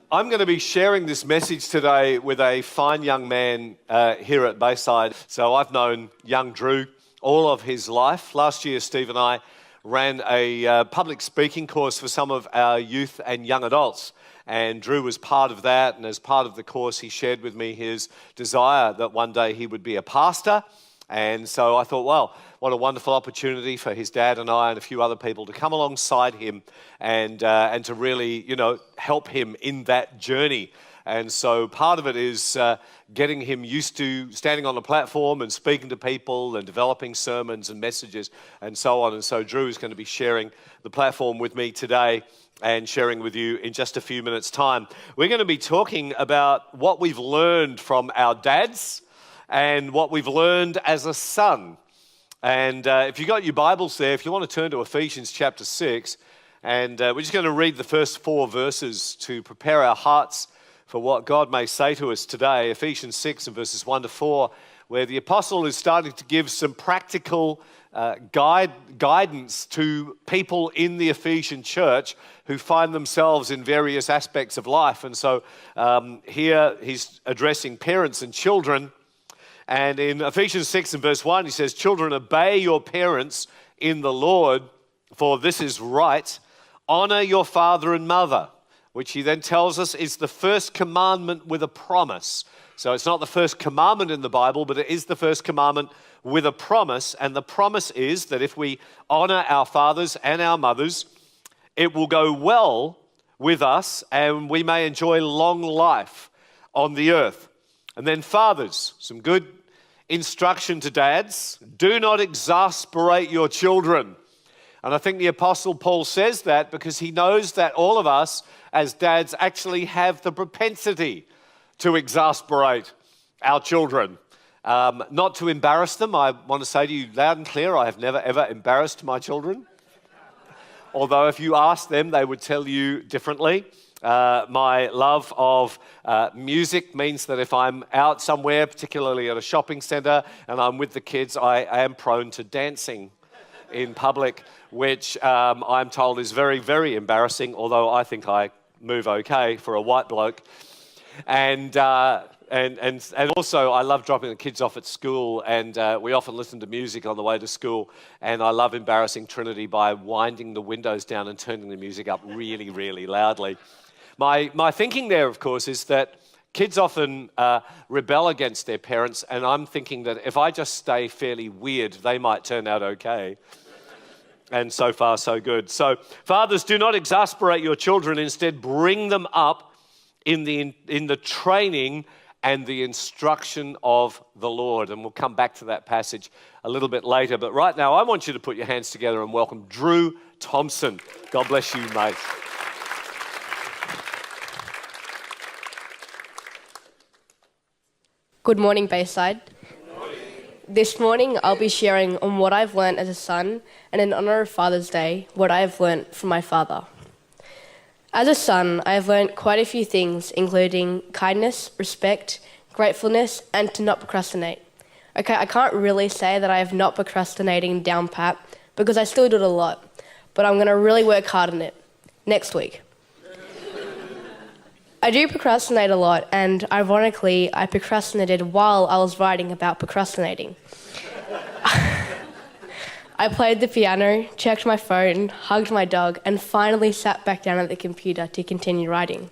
I'm going to be sharing this message today with a fine young man here at Bayside. So I've known young Drew all of his life. Last year, Steve and I ran a public speaking course for some of our youth and young adults. And Drew was part of that. And as part of the course, he shared with me his desire that one day he would be a pastor. And so I thought, well, what a wonderful opportunity for his dad and I and a few other people to come alongside him and to really, help him in that journey. And so part of it is getting him used to standing on a platform and speaking to people and developing sermons and messages and so on. And so Drew is going to be sharing the platform with me today and sharing with you in just a few minutes' time. We're going to be talking about what we've learned from our dads and what we've learned as a son. And if you've got your Bibles there, if you want to turn to Ephesians chapter 6, and we're just going to read the first 4 verses to prepare our hearts for what God may say to us today. Ephesians 6 and verses 1 to 4, where the apostle is starting to give some practical guidance to people in the Ephesian church who find themselves in various aspects of life. And so here he's addressing parents and children. And in Ephesians 6 and verse 1, he says, "Children, obey your parents in the Lord, for this is right. Honor your father and mother," which he then tells us is the first commandment with a promise. So it's not the first commandment in the Bible, but it is the first commandment with a promise. And the promise is that if we honor our fathers and our mothers, it will go well with us and we may enjoy long life on the earth. And then fathers, some good instruction to dads. Do not exasperate your children. And I think the Apostle Paul says that because he knows that all of us as dads actually have the propensity to exasperate our children. Not to embarrass them. I want to say to you loud and clear, I have never ever embarrassed my children. Although if you ask them, they would tell you differently. My love of music means that if I'm out somewhere, particularly at a shopping centre, and I'm with the kids, I am prone to dancing in public, which I'm told is very, very embarrassing, although I think I move okay for a white bloke. And also I love dropping the kids off at school, and we often listen to music on the way to school, and I love embarrassing Trinity by winding the windows down and turning the music up really, really loudly. My thinking there, of course, is that kids often rebel against their parents, and I'm thinking that if I just stay fairly weird, they might turn out okay. And so far, so good. So, fathers, do not exasperate your children. Instead, bring them up in the training and the instruction of the Lord. And we'll come back to that passage a little bit later. But right now, I want you to put your hands together and welcome Drew Thompson. God bless you, mate. Good morning, Bayside. Good morning. This morning, I'll be sharing on what I've learned as a son, and in honor of Father's Day, what I have learned from my father. As a son, I have learned quite a few things, including kindness, respect, gratefulness, and to not procrastinate. Okay, I can't really say that I have not procrastinating down pat, because I still do it a lot, but I'm going to really work hard on it next week. I do procrastinate a lot, and ironically, I procrastinated while I was writing about procrastinating. I played the piano, checked my phone, hugged my dog, and finally sat back down at the computer to continue writing.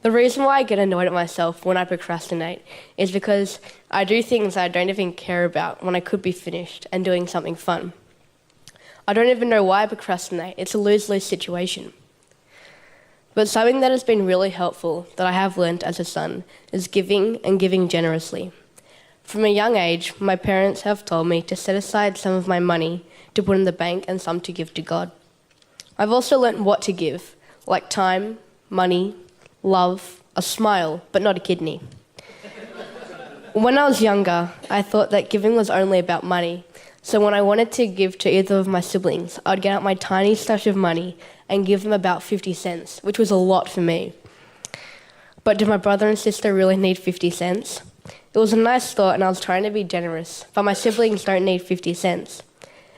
The reason why I get annoyed at myself when I procrastinate is because I do things I don't even care about when I could be finished and doing something fun. I don't even know why I procrastinate. It's a lose-lose situation. But something that has been really helpful that I have learned as a son is giving and giving generously. From a young age, my parents have told me to set aside some of my money to put in the bank and some to give to God. I've also learned what to give, like time, money, love, a smile, but not a kidney. When I was younger, I thought that giving was only about money. So when I wanted to give to either of my siblings, I'd get out my tiny stash of money and give them about 50 cents, which was a lot for me. But did my brother and sister really need 50 cents? It was a nice thought and I was trying to be generous, but my siblings don't need 50 cents.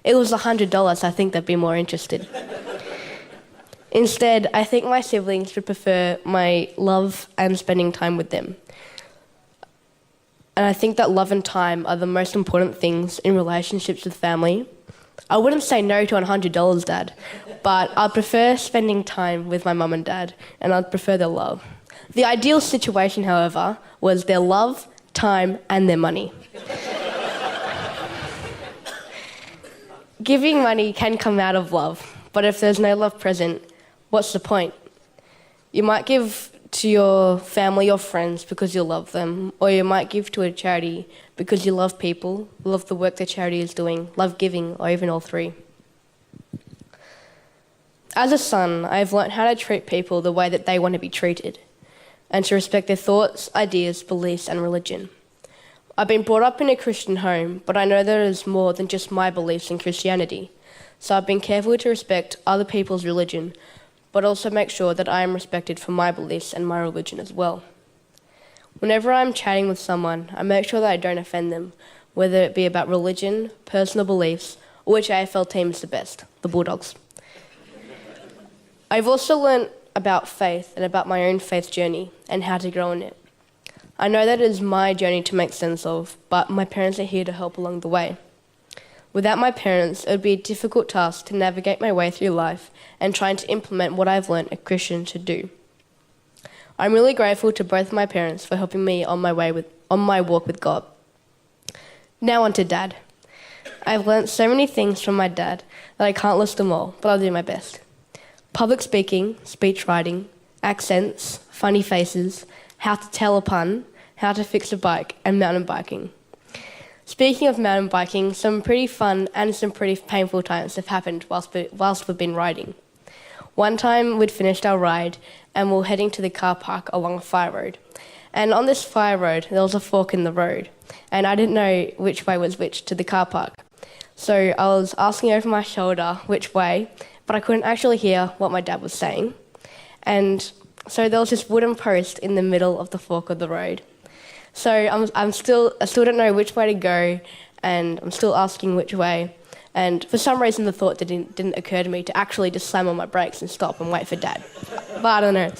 It was $100, I think they'd be more interested. Instead, I think my siblings would prefer my love and spending time with them. And I think that love and time are the most important things in relationships with family. I wouldn't say no to $100, Dad, but I'd prefer spending time with my mum and dad, and I'd prefer their love. The ideal situation, however, was their love, time, and their money. Giving money can come out of love, but if there's no love present, what's the point? You might give to your family or friends because you love them, or you might give to a charity because you love people, love the work the charity is doing, love giving, or even all three. As a son, I've learnt how to treat people the way that they want to be treated, and to respect their thoughts, ideas, beliefs, and religion. I've been brought up in a Christian home, but I know there is more than just my beliefs in Christianity, so I've been careful to respect other people's religion, but also make sure that I am respected for my beliefs and my religion as well. Whenever I'm chatting with someone, I make sure that I don't offend them, whether it be about religion, personal beliefs, or which AFL team is the best, the Bulldogs. I've also learnt about faith and about my own faith journey and how to grow in it. I know that it is my journey to make sense of, but my parents are here to help along the way. Without my parents, it would be a difficult task to navigate my way through life and trying to implement what I've learnt a Christian should do. I'm really grateful to both my parents for helping me on my walk with God. Now on to Dad. I've learnt so many things from my dad that I can't list them all, but I'll do my best. Public speaking, speech writing, accents, funny faces, how to tell a pun, how to fix a bike, and mountain biking. Speaking of mountain biking, some pretty fun and some pretty painful times have happened whilst we've been riding. One time we'd finished our ride and we were heading to the car park along a fire road. And on this fire road, there was a fork in the road, and I didn't know which way was which to the car park. So I was asking over my shoulder which way, but I couldn't actually hear what my dad was saying. And so there was this wooden post in the middle of the fork of the road. So I still don't know which way to go, and I'm still asking which way. And for some reason, the thought didn't occur to me to actually just slam on my brakes and stop and wait for Dad. But I don't know.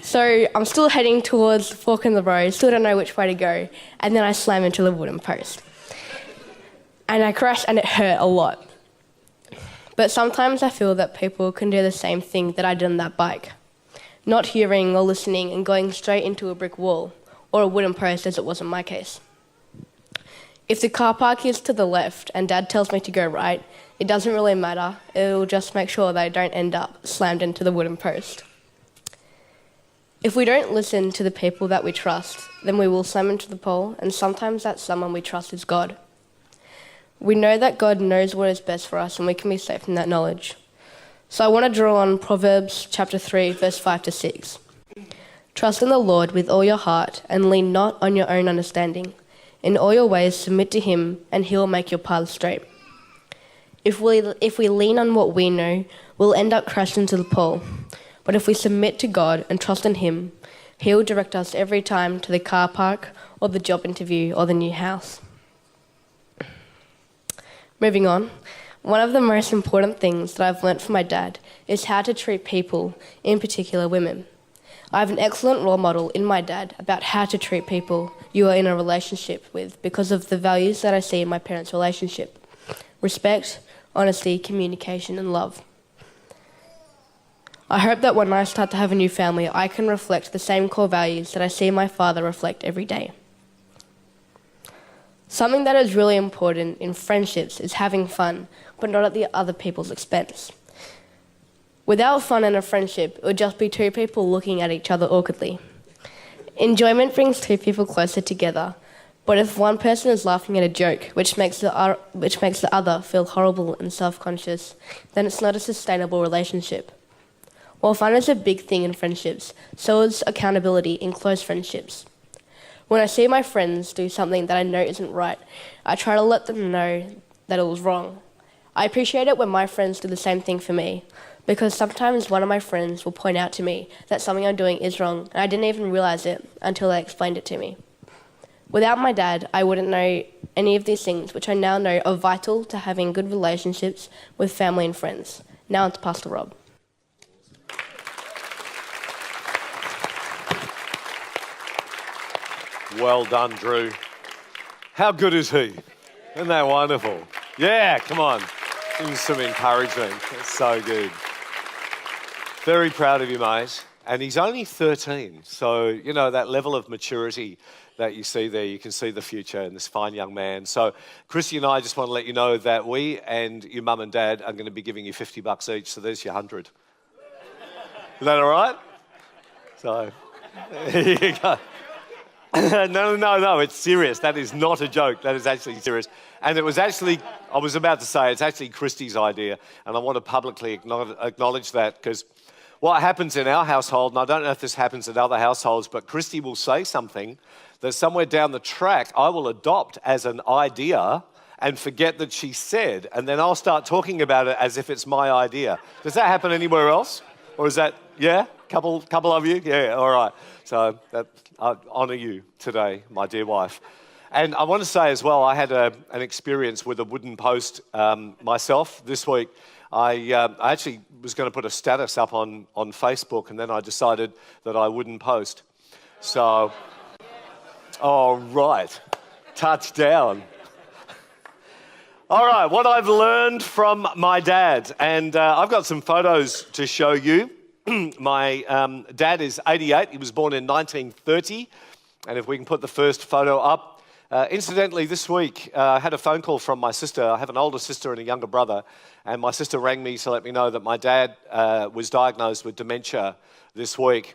So I'm still heading towards the fork in the road, still don't know which way to go, and then I slam into the wooden post. And I crashed, and it hurt a lot. But sometimes I feel that people can do the same thing that I did on that bike. Not hearing or listening and going straight into a brick wall, or a wooden post as it was in my case. If the car park is to the left and Dad tells me to go right, it doesn't really matter. It'll just make sure that I don't end up slammed into the wooden post. If we don't listen to the people that we trust, then we will slam into the pole, and sometimes that someone we trust is God. We know that God knows what is best for us, and we can be safe in that knowledge. So I want to draw on Proverbs chapter 3, verse 5 to 6. Trust in the Lord with all your heart and lean not on your own understanding. In all your ways submit to him, and he will make your paths straight. If we lean on what we know, we'll end up crashed into the pole. But if we submit to God and trust in him, he will direct us every time to the car park or the job interview or the new house. Moving on, one of the most important things that I've learnt from my dad is how to treat people, in particular women. I have an excellent role model in my dad about how to treat people you are in a relationship with because of the values that I see in my parents' relationship: respect, honesty, communication, and love. I hope that when I start to have a new family, I can reflect the same core values that I see my father reflect every day. Something that is really important in friendships is having fun, but not at the other people's expense. Without fun in a friendship, it would just be two people looking at each other awkwardly. Enjoyment brings two people closer together, but if one person is laughing at a joke, which makes the other feel horrible and self-conscious, then it's not a sustainable relationship. While fun is a big thing in friendships, so is accountability in close friendships. When I see my friends do something that I know isn't right, I try to let them know that it was wrong. I appreciate it when my friends do the same thing for me, because sometimes one of my friends will point out to me that something I'm doing is wrong, and I didn't even realize it until they explained it to me. Without my dad, I wouldn't know any of these things, which I now know are vital to having good relationships with family and friends. Now on to Pastor Rob. Well done, Drew. How good is he? Isn't that wonderful? Yeah, come on. Give him some encouragement. That's so good. Very proud of you, mate. And he's only 13, so, you know, that level of maturity that you see there, you can see the future in this fine young man. So, Christy and I just want to let you know that we and your mum and dad are going to be giving you $50 each, so there's your 100. Is that all right? So, here you go. No, it's serious. That is not a joke. That is actually serious. And it was actually, I was about to say, it's actually Christy's idea, and I want to publicly acknowledge that, because what happens in our household, and I don't know if this happens in other households, but Christy will say something that somewhere down the track I will adopt as an idea and forget that she said, and then I'll start talking about it as if it's my idea. Does that happen anywhere else? Or is that, yeah? Couple of you? Yeah, all right. So I honour you today, my dear wife. And I want to say as well, I had an experience with a wooden post myself this week. I actually was going to put a status up on Facebook, and then I decided that I wouldn't post. So, all right, touchdown. All right, what I've learned from my dad, and I've got some photos to show you. My dad is 88. He was born in 1930, and if we can put the first photo up. Incidentally, this week, I had a phone call from my sister. I have an older sister and a younger brother, and my sister rang me to let me know that my dad was diagnosed with dementia this week.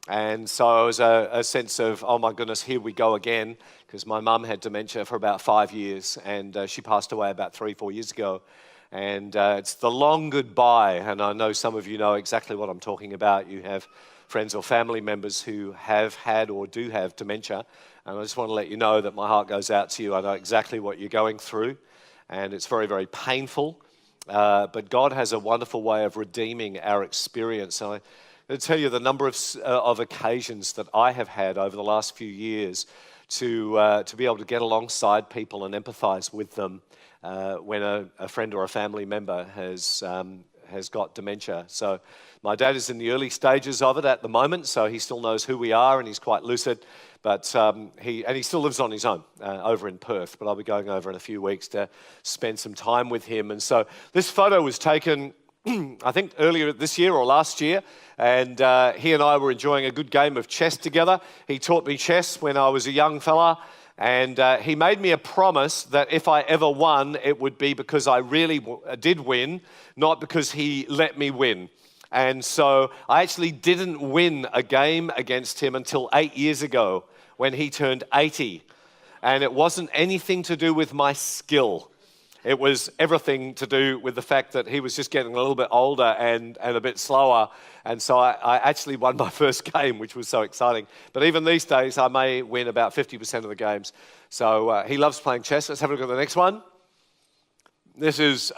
And so it was a sense of, oh my goodness, here we go again, because my mum had dementia for about 5 years, and she passed away about 3-4 years ago. And it's the long goodbye, and I know some of you know exactly what I'm talking about. You have friends or family members who have had or do have dementia, and I just want to let you know that my heart goes out to you. I know exactly what you're going through, and it's very, very painful, but God has a wonderful way of redeeming our experience. And I'm going to tell you the number of occasions that I have had over the last few years to be able to get alongside people and empathize with them when a friend or a family member has got dementia. So my dad is in the early stages of it at the moment, so he still knows who we are and he's quite lucid, but he still lives on his own over in Perth, but I'll be going over in a few weeks to spend some time with him. And so this photo was taken I think earlier this year or last year, and he and I were enjoying a good game of chess together. He taught me chess when I was a young fella, and he made me a promise that if I ever won, it would be because I really did win, not because he let me win. And so I actually didn't win a game against him until 8 years ago when he turned 80. And it wasn't anything to do with my skill. It was everything to do with the fact that he was just getting a little bit older and a bit slower. And so I actually won my first game, which was so exciting. But even these days, I may win about 50% of the games. So he loves playing chess. Let's have a look at the next one. This is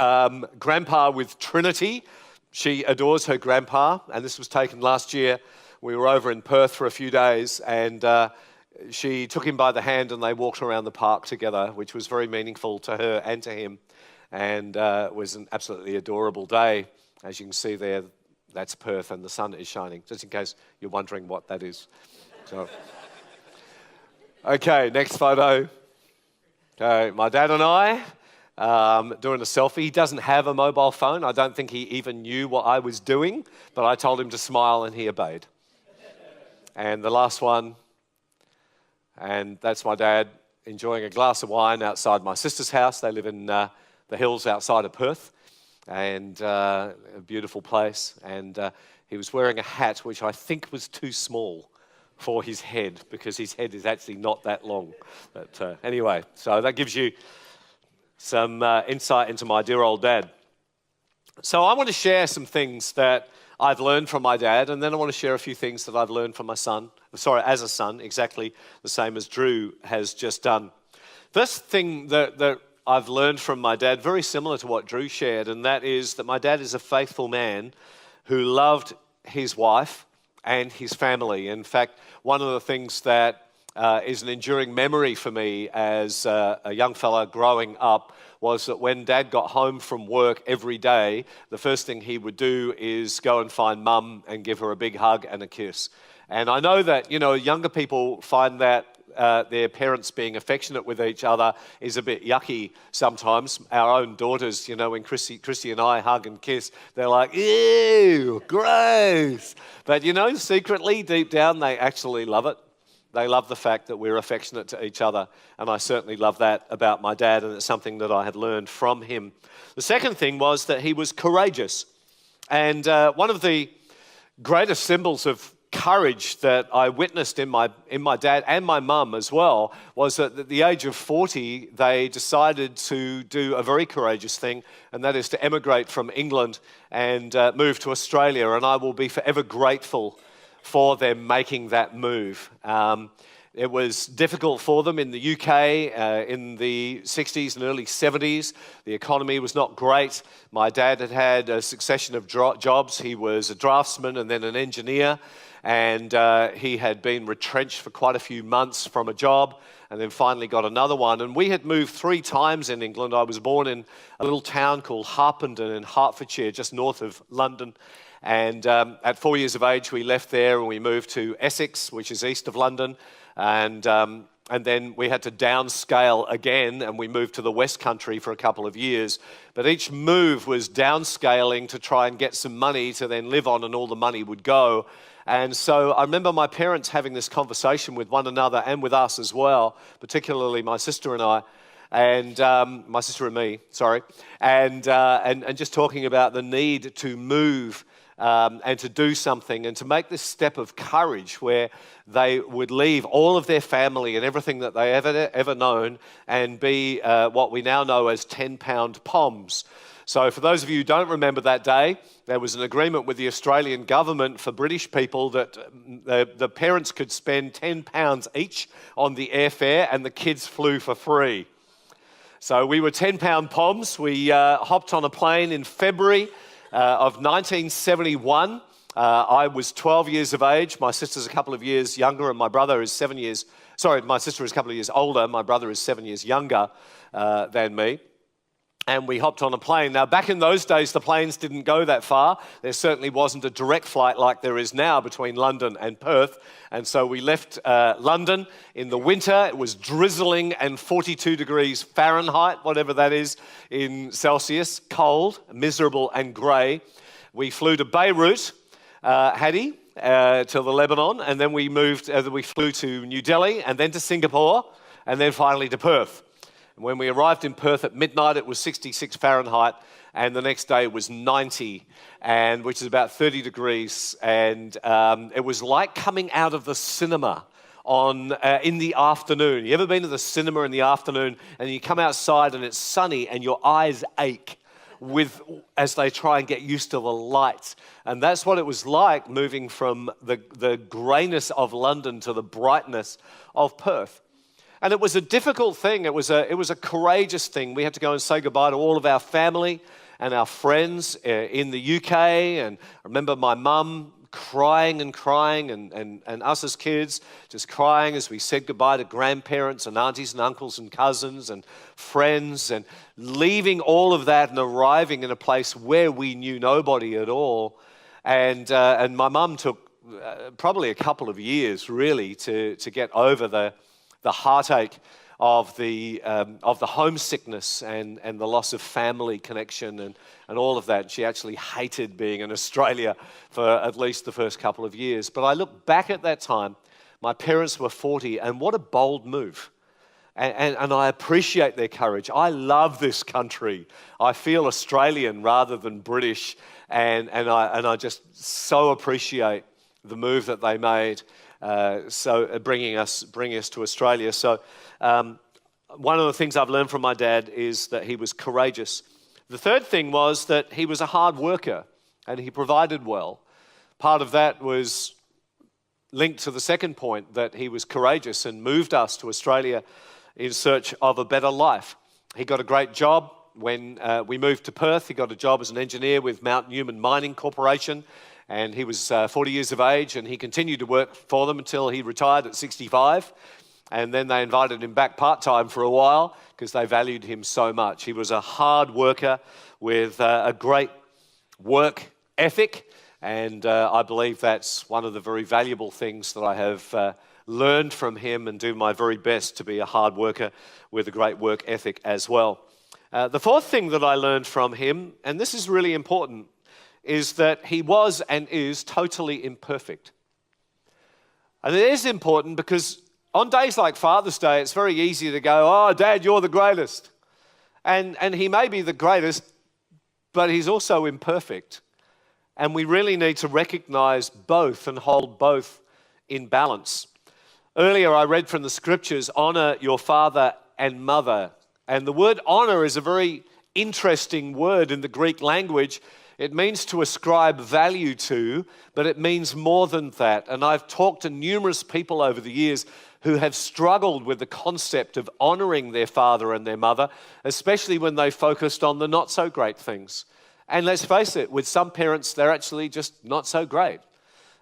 Grandpa with Trinity. She adores her grandpa, and this was taken last year. We were over in Perth for a few days, and she took him by the hand and they walked around the park together, which was very meaningful to her and to him, and it was an absolutely adorable day. As you can see there, that's Perth and the sun is shining, just in case you're wondering what that is. So, okay, next photo. Okay, my dad and I doing a selfie. He doesn't have a mobile phone. I don't think he even knew what I was doing, but I told him to smile and he obeyed. And the last one, and that's my dad enjoying a glass of wine outside my sister's house. They live in the hills outside of Perth, and a beautiful place. And he was wearing a hat which I think was too small for his head, because his head is actually not that long. But anyway, so that gives you some insight into my dear old dad. So I want to share some things that I've learned from my dad, and then I want to share a few things that I've learned from my son. Sorry, as a son, exactly the same as Drew has just done. First thing that I've learned from my dad, very similar to what Drew shared, and that is that my dad is a faithful man who loved his wife and his family. In fact, one of the things that is an enduring memory for me as a young fella growing up was that when Dad got home from work every day, the first thing he would do is go and find Mum and give her a big hug and a kiss. And I know that, younger people find that their parents being affectionate with each other is a bit yucky sometimes. Our own daughters, you know, when Christy and I hug and kiss, they're like, ew, gross. But, you know, secretly, deep down, they actually love it. They love the fact that we're affectionate to each other, and I certainly love that about my dad, and it's something that I had learned from him. The second thing was that he was courageous, and one of the greatest symbols of courage that I witnessed in my dad and my mum as well was that at the age of 40, they decided to do a very courageous thing, and that is to emigrate from England and move to Australia, and I will be forever grateful for them making that move. It was difficult for them in the UK in the 60s and early 70s. The economy was not great. My dad had had a succession of jobs. He was a draftsman and then an engineer, and he had been retrenched for quite a few months from a job and then finally got another one. And we had moved 3 times in England. I was born in a little town called Harpenden in Hertfordshire, just north of London. And at 4 years of age, we left there and we moved to Essex, which is east of London. And then we had to downscale again, and we moved to the West Country for a couple of years. But each move was downscaling to try and get some money to then live on, and all the money would go. And so I remember my parents having this conversation with one another and with us as well, particularly my sister and I. And my sister and me, sorry, and just talking about the need to move and to do something and to make this step of courage where they would leave all of their family and everything that they ever known and be what we now know as 10-pound POMs. So for those of you who don't remember that day, there was an agreement with the Australian government for British people that the parents could spend £10 each on the airfare and the kids flew for free. So we were 10-pound POMs. We hopped on a plane in February of 1971. I was 12 years of age. My sister's a couple of years younger, and my brother is 7 years... Sorry, my sister is a couple of years older. My brother is 7 years younger than me. And we hopped on a plane. Now, back in those days, the planes didn't go that far. There certainly wasn't a direct flight like there is now between London and Perth. And so we left London in the winter. It was drizzling and 42 degrees Fahrenheit, whatever that is, in Celsius, cold, miserable and grey. We flew to Beirut, Hadi, to the Lebanon, and then we flew to New Delhi, and then to Singapore, and then finally to Perth. When we arrived in Perth at midnight, it was 66 Fahrenheit, and the next day was 90, which is about 30 degrees. And it was like coming out of the cinema in the afternoon. You ever been to the cinema in the afternoon, and you come outside and it's sunny, and your eyes ache as they try and get used to the light? And that's what it was like moving from the greyness of London to the brightness of Perth. And it was a difficult thing. It was a courageous thing. We had to go and say goodbye to all of our family and our friends in the UK. And I remember my mum crying and us as kids just crying as we said goodbye to grandparents and aunties and uncles and cousins and friends, and leaving all of that and arriving in a place where we knew nobody at all. And my mum took probably a couple of years really to get over the heartache of the homesickness and the loss of family connection and all of that. She actually hated being in Australia for at least the first couple of years. But I look back at that time, my parents were 40, and what a bold move. And I appreciate their courage. I love this country. I feel Australian rather than British, and I just so appreciate the move that they made. Bringing us to Australia. So one of the things I've learned from my dad is that he was courageous. The third thing was that he was a hard worker and he provided well. Part of that was linked to the second point, that he was courageous and moved us to Australia in search of a better life. He got a great job when we moved to Perth. He got a job as an engineer with Mount Newman Mining Corporation. And he was 40 years of age, and he continued to work for them until he retired at 65. And then they invited him back part-time for a while because they valued him so much. He was a hard worker with a great work ethic, And I believe that's one of the very valuable things that I have learned from him, and do my very best to be a hard worker with a great work ethic as well. The fourth thing that I learned from him, and this is really important, is that he was and is totally imperfect. And it is important because on days like Father's Day, it's very easy to go, "Oh, Dad, you're the greatest." And he may be the greatest, but he's also imperfect. And we really need to recognize both and hold both in balance. Earlier, I read from the scriptures, honor your father and mother. And the word honor is a very interesting word in the Greek language. It means to ascribe value to, but it means more than that. And I've talked to numerous people over the years who have struggled with the concept of honoring their father and their mother, especially when they focused on the not so great things. And let's face it, with some parents, they're actually just not so great.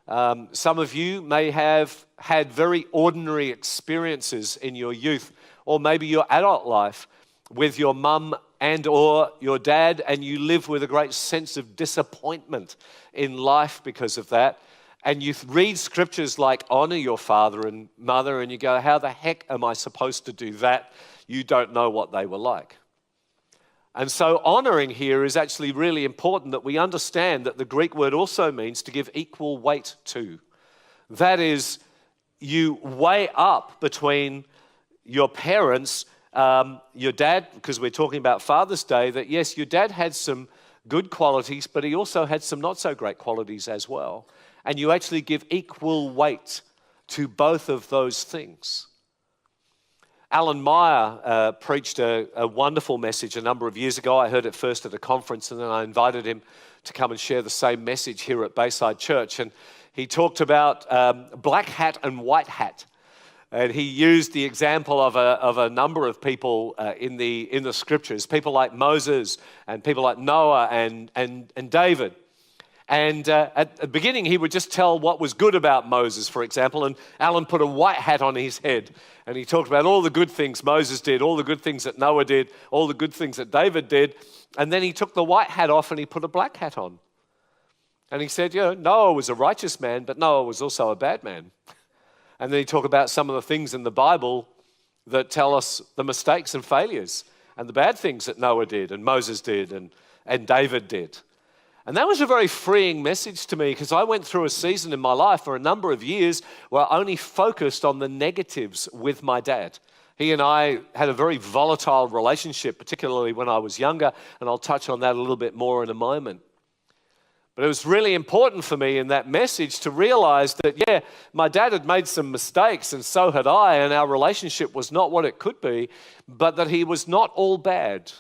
Some of you may have had very ordinary experiences in your youth, or maybe your adult life, with your mum and or your dad, and you live with a great sense of disappointment in life because of that. And you read scriptures like honor your father and mother, and you go, how the heck am I supposed to do that? You don't know what they were like. And so honoring here is actually really important, that we understand that the Greek word also means to give equal weight to. That is, you weigh up between your parents, your dad, because we're talking about Father's Day, that yes, your dad had some good qualities, but he also had some not so great qualities as well. And you actually give equal weight to both of those things. Alan Meyer preached a wonderful message a number of years ago. I heard it first at a conference, and then I invited him to come and share the same message here at Bayside Church. And he talked about black hat and white hat. And he used the example of a number of people in the scriptures, people like Moses and people like Noah and David. And at the beginning, he would just tell what was good about Moses, for example, and Alan put a white hat on his head, and he talked about all the good things Moses did, all the good things that Noah did, all the good things that David did, and then he took the white hat off and he put a black hat on. And he said, Noah was a righteous man, but Noah was also a bad man. And then he talked about some of the things in the Bible that tell us the mistakes and failures and the bad things that Noah did and Moses did and David did. And that was a very freeing message to me, because I went through a season in my life for a number of years where I only focused on the negatives with my dad. He and I had a very volatile relationship, particularly when I was younger, and I'll touch on that a little bit more in a moment. But it was really important for me in that message to realize that, my dad had made some mistakes, and so had I, and our relationship was not what it could be, but that he was not all bad.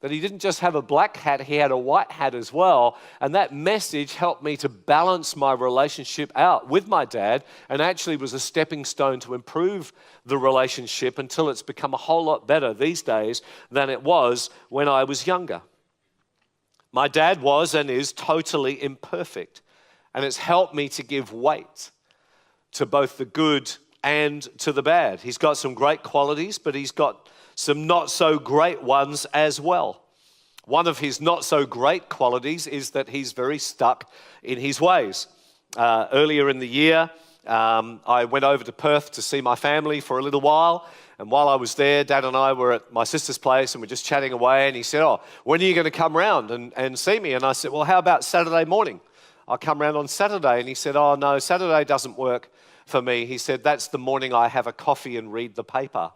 That he didn't just have a black hat, he had a white hat as well. And that message helped me to balance my relationship out with my dad, and actually was a stepping stone to improve the relationship until it's become a whole lot better these days than it was when I was younger. My dad was and is totally imperfect, and it's helped me to give weight to both the good and to the bad. He's got some great qualities, but he's got some not so great ones as well. One of his not so great qualities is that he's very stuck in his ways. Earlier in the year, I went over to Perth to see my family for a little while. And while I was there, Dad and I were at my sister's place and we're just chatting away. And he said, when are you going to come round and see me? And I said, well, how about Saturday morning? I'll come round on Saturday. And he said, no, Saturday doesn't work for me. He said, that's the morning I have a coffee and read the paper.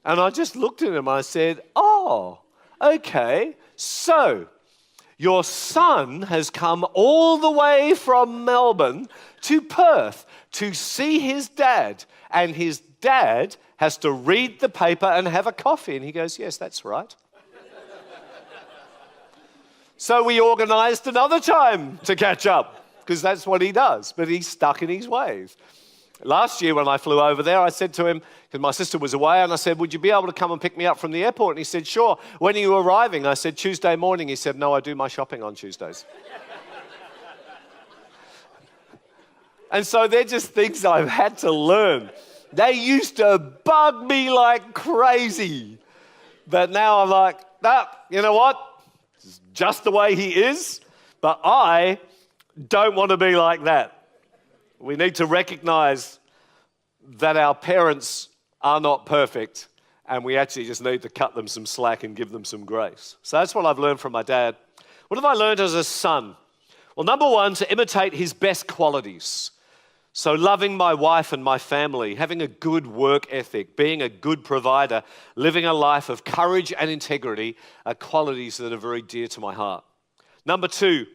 And I just looked at him and I said, okay, so your son has come all the way from Melbourne to Perth to see his dad, and his dad has to read the paper and have a coffee. And he goes, yes, that's right. So we organised another time to catch up, because that's what he does, but he's stuck in his ways. Last year when I flew over there, I said to him, because my sister was away, and I said, would you be able to come and pick me up from the airport? And he said, sure. When are you arriving? I said, Tuesday morning. He said, no, I do my shopping on Tuesdays. And so they're just things I've had to learn. They used to bug me like crazy. But now I'm like, you know what? It's just the way he is, but I don't want to be like that. We need to recognize that our parents are not perfect, and we actually just need to cut them some slack and give them some grace. So that's what I've learned from my dad. What have I learned as a son? Well, number one, to imitate his best qualities. So loving my wife and my family, having a good work ethic, being a good provider, living a life of courage and integrity are qualities that are very dear to my heart. Number two,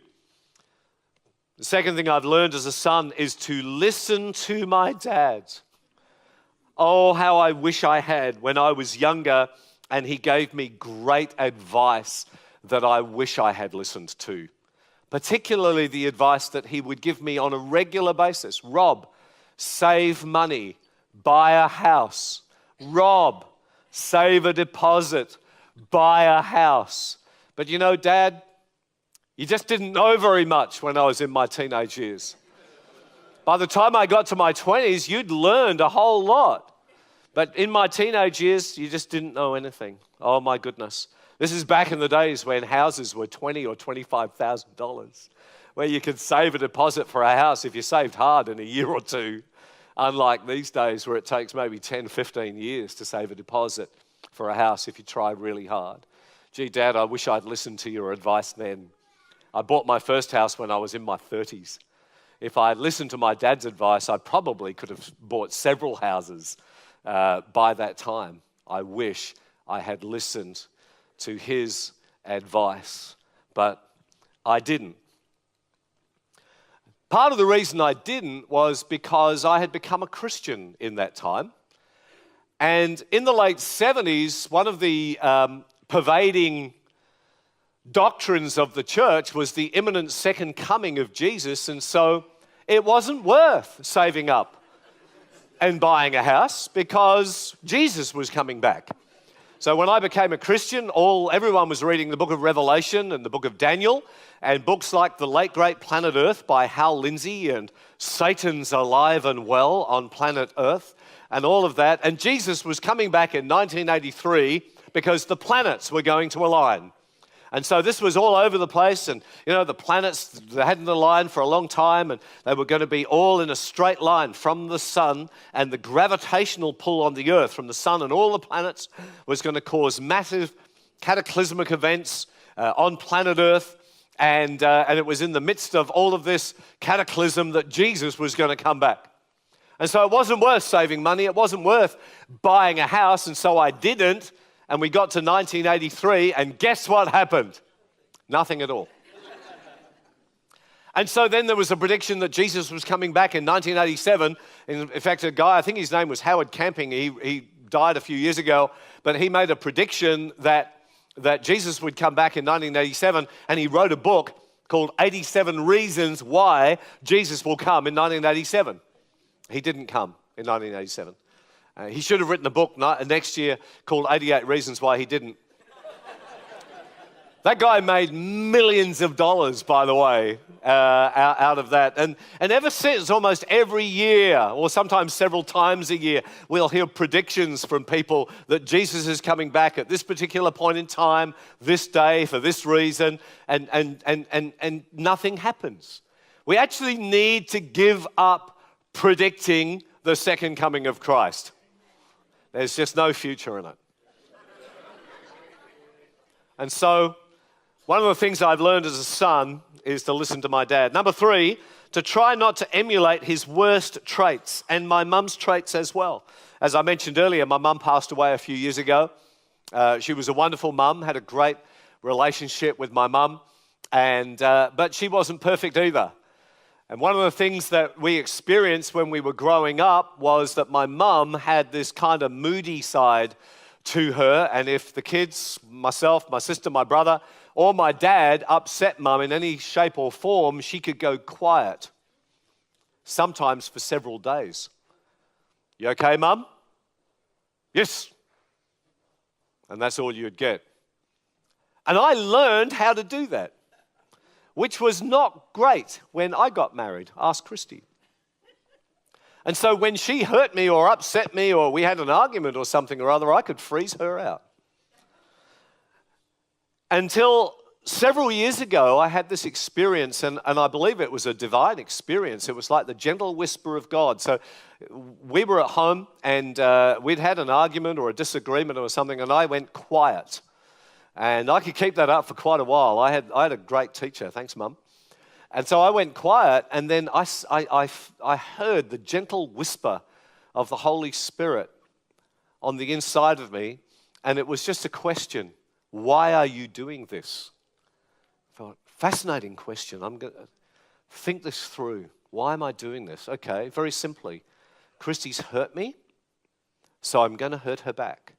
the second thing I've learned as a son is to listen to my dad. Oh, how I wish I had when I was younger and he gave me great advice that I wish I had listened to. Particularly the advice that he would give me on a regular basis. Rob, save money, buy a house. Rob, save a deposit, buy a house. But you know, Dad, you just didn't know very much when I was in my teenage years. By the time I got to my 20s, you'd learned a whole lot. But in my teenage years, you just didn't know anything. Oh my goodness. This is back in the days when houses were $20,000 or $25,000, where you could save a deposit for a house if you saved hard in a year or two, unlike these days where it takes maybe 10, 15 years to save a deposit for a house if you try really hard. Gee, Dad, I wish I'd listened to your advice then. I bought my first house when I was in my 30s. If I had listened to my dad's advice, I probably could have bought several houses by that time. I wish I had listened to his advice, but I didn't. Part of the reason I didn't was because I had become a Christian in that time. And in the late 70s, one of the pervading doctrines of the church was the imminent second coming of Jesus, and so it wasn't worth saving up and buying a house because Jesus was coming back. So when I became a Christian, everyone was reading the book of Revelation and the book of Daniel and books like The Late Great Planet Earth by Hal Lindsey and Satan's Alive and Well on Planet Earth and all of that. And Jesus was coming back in 1983 because the planets were going to align. And so this was all over the place, and you know, the planets, they hadn't aligned for a long time, and they were going to be all in a straight line from the sun, and the gravitational pull on the earth from the sun and all the planets was going to cause massive cataclysmic events on planet Earth, and it was in the midst of all of this cataclysm that Jesus was going to come back. And so it wasn't worth saving money, it wasn't worth buying a house, and so I didn't. And we got to 1983, and guess what happened? Nothing at all. And so then there was a prediction that Jesus was coming back in 1987. In fact, a guy, I think his name was Howard Camping, he died a few years ago, but he made a prediction that Jesus would come back in 1987, and he wrote a book called 87 Reasons Why Jesus Will Come in 1987. He didn't come in 1987. He should have written a book next year called 88 Reasons Why He Didn't. That guy made millions of dollars, by the way, out of that. And ever since, almost every year, or sometimes several times a year, we'll hear predictions from people that Jesus is coming back at this particular point in time, this day, for this reason, and nothing happens. We actually need to give up predicting the second coming of Christ. There's just no future in it. And so, one of the things I've learned as a son is to listen to my dad. Number three, to try not to emulate his worst traits and my mum's traits as well. As I mentioned earlier, my mum passed away a few years ago. She was a wonderful mum, had a great relationship with my mum, but she wasn't perfect either. And one of the things that we experienced when we were growing up was that my mum had this kind of moody side to her. And if the kids, myself, my sister, my brother, or my dad upset mum in any shape or form, she could go quiet, sometimes for several days. You okay, mum? Yes. And that's all you'd get. And I learned how to do that, which was not great when I got married. Ask Christy. And so when she hurt me or upset me or we had an argument or something or other, I could freeze her out. Until several years ago, I had this experience, and I believe it was a divine experience. It was like the gentle whisper of God. So we were at home, and we'd had an argument or a disagreement or something, and I went quiet. And I could keep that up for quite a while. I had a great teacher. Thanks, Mum. And so I went quiet, and then I heard the gentle whisper of the Holy Spirit on the inside of me, and it was just a question: why are you doing this? I thought, fascinating question. I'm going to think this through. Why am I doing this? Okay, very simply, Christy's hurt me, so I'm going to hurt her back.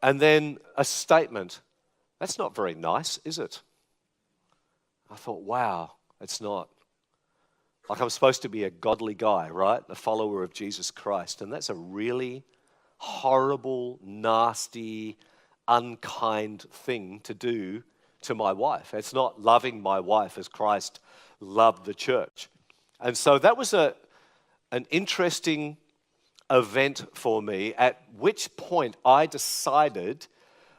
And then a statement: that's not very nice, is it? I thought, wow, it's not. Like, I'm supposed to be a godly guy, right? A follower of Jesus Christ. And that's a really horrible, nasty, unkind thing to do to my wife. It's not loving my wife as Christ loved the church. And so that was an interesting event for me, at which point I decided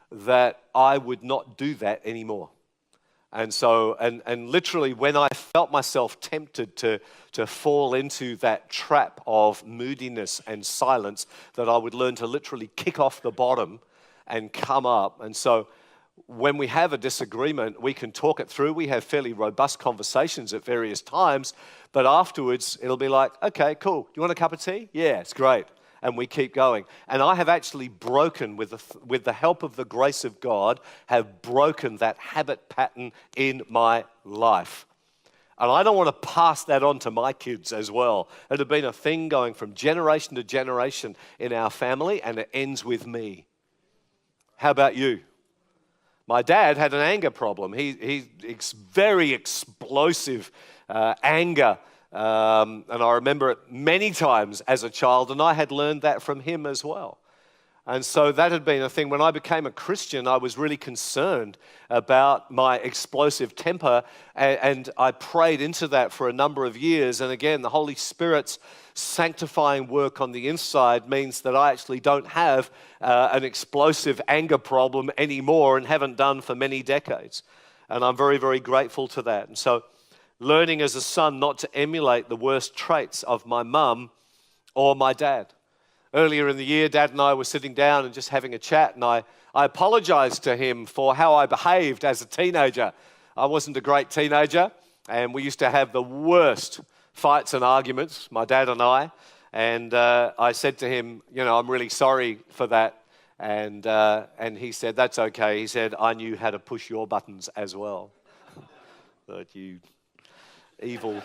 that I would not do that anymore. And so, and literally when I felt myself tempted to fall into that trap of moodiness and silence, that I would learn to literally kick off the bottom and come up. And so when we have a disagreement, we can talk it through. We have fairly robust conversations at various times, but afterwards it'll be like, okay, cool. You want a cup of tea? Yeah, it's great. And we keep going. And I have actually broken, with the help of the grace of God, have broken that habit pattern in my life. And I don't want to pass that on to my kids as well. It had been a thing going from generation to generation in our family, and it ends with me. How about you? My dad had an anger problem. He's very explosive anger. And I remember it many times as a child, and I had learned that from him as well. And so that had been a thing. When I became a Christian, I was really concerned about my explosive temper, and I prayed into that for a number of years. And again, the Holy Spirit's sanctifying work on the inside means that I actually don't have an explosive anger problem anymore, and haven't done for many decades. And I'm very, very grateful to that. And so learning as a son not to emulate the worst traits of my mum or my dad. Earlier in the year, Dad and I were sitting down and just having a chat, and I apologized to him for how I behaved as a teenager. I wasn't a great teenager, and we used to have the worst fights and arguments, my dad and I. And I said to him, I'm really sorry for that. And he said, that's okay. He said, I knew how to push your buttons as well. But you evil.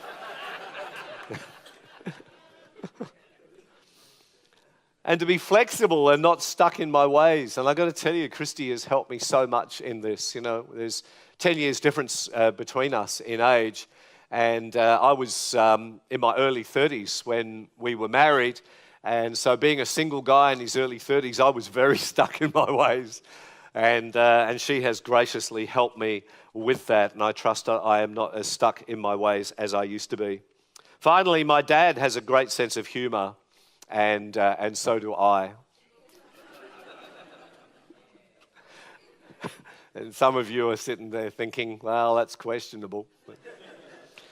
And to be flexible and not stuck in my ways. And I got to tell you, Christy has helped me so much in this. There's 10 years difference between us in age. And I was in my early 30s when we were married. And so being a single guy in his early 30s, I was very stuck in my ways. And she has graciously helped me with that. And I trust I am not as stuck in my ways as I used to be. Finally, my dad has a great sense of humor. And so do I. And some of you are sitting there thinking, well, that's questionable.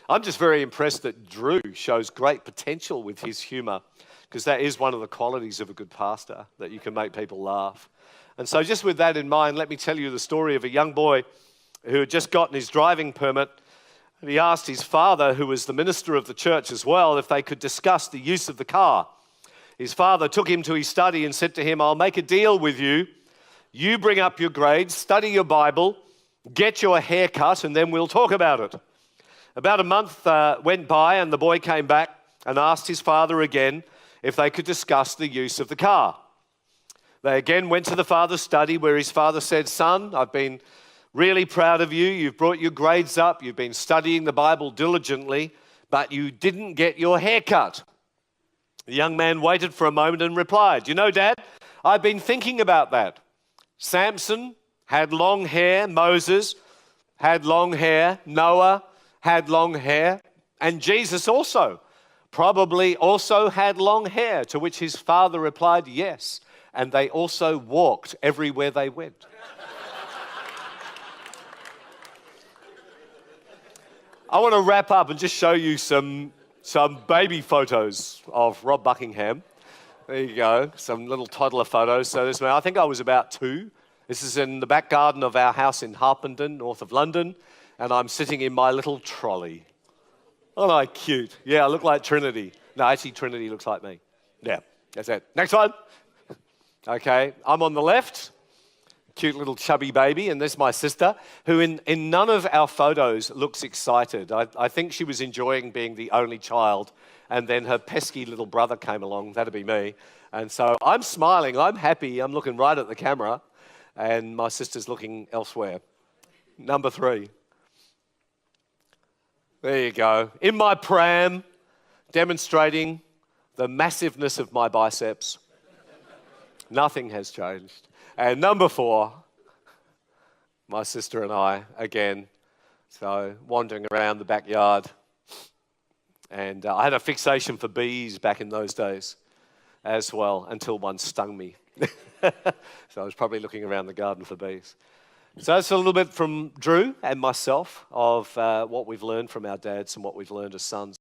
I'm just very impressed that Drew shows great potential with his humor, because that is one of the qualities of a good pastor, that you can make people laugh. And so just with that in mind, let me tell you the story of a young boy who had just gotten his driving permit. And he asked his father, who was the minister of the church as well, if they could discuss the use of the car. His father took him to his study and said to him, I'll make a deal with you. You bring up your grades, study your Bible, get your hair cut, and then we'll talk about it. About a month went by, and the boy came back and asked his father again if they could discuss the use of the car. They again went to the father's study, where his father said, son, I've been really proud of you. You've brought your grades up. You've been studying the Bible diligently, but you didn't get your hair cut. The young man waited for a moment and replied, Dad, I've been thinking about that. Samson had long hair, Moses had long hair, Noah had long hair, and Jesus also probably also had long hair, to which his father replied, yes, and they also walked everywhere they went. I want to wrap up and just show you some baby photos of Rob Buckingham. There you go, some little toddler photos. So this, I think I was about 2. This is in the back garden of our house in Harpenden, north of London, and I'm sitting in my little trolley. Aren't I cute? Yeah, I look like Trinity. No, actually, Trinity looks like me. Yeah, that's it. Next one. Okay, I'm on the left. Cute little chubby baby, and there's my sister, who in none of our photos looks excited. I think she was enjoying being the only child, and then her pesky little brother came along. That'd be me. And so I'm smiling, I'm happy, I'm looking right at the camera, and my sister's looking elsewhere. Number 3. There you go. In my pram, demonstrating the massiveness of my biceps. Nothing has changed. And number 4, my sister and I, again, so wandering around the backyard. And I had a fixation for bees back in those days as well, until one stung me. So I was probably looking around the garden for bees. So that's a little bit from Drew and myself of what we've learned from our dads and what we've learned as sons.